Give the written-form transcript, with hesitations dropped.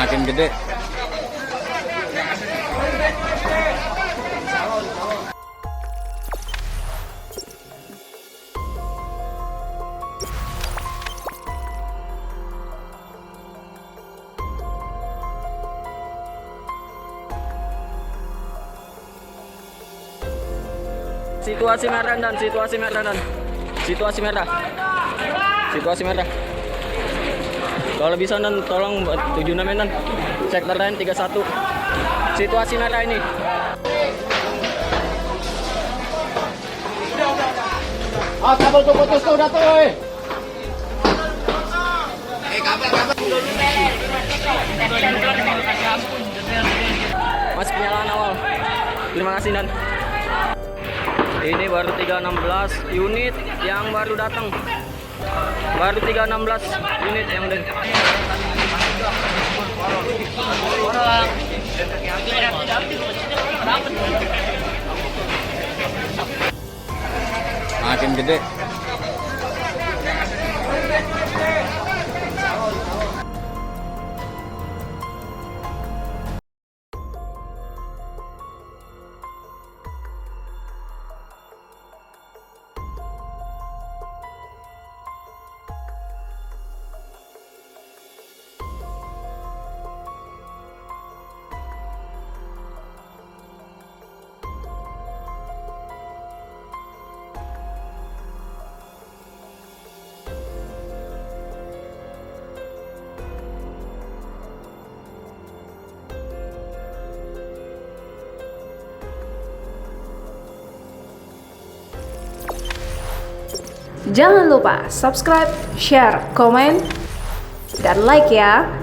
Makin gede. Situasi merah dan situasi merah dan situasi merah. Situasi merah. Kalau bisa dan tolong 76 dan sektor lain 31. Situasi merah ini. Ah, kabel tuh putus tuh udah tuh. Masih penyalaan awal. Terima kasih dan ini baru 316 unit yang baru datang. Baru 316 unit yang udah. Makin gede. Jangan lupa subscribe, share, komen, dan like ya.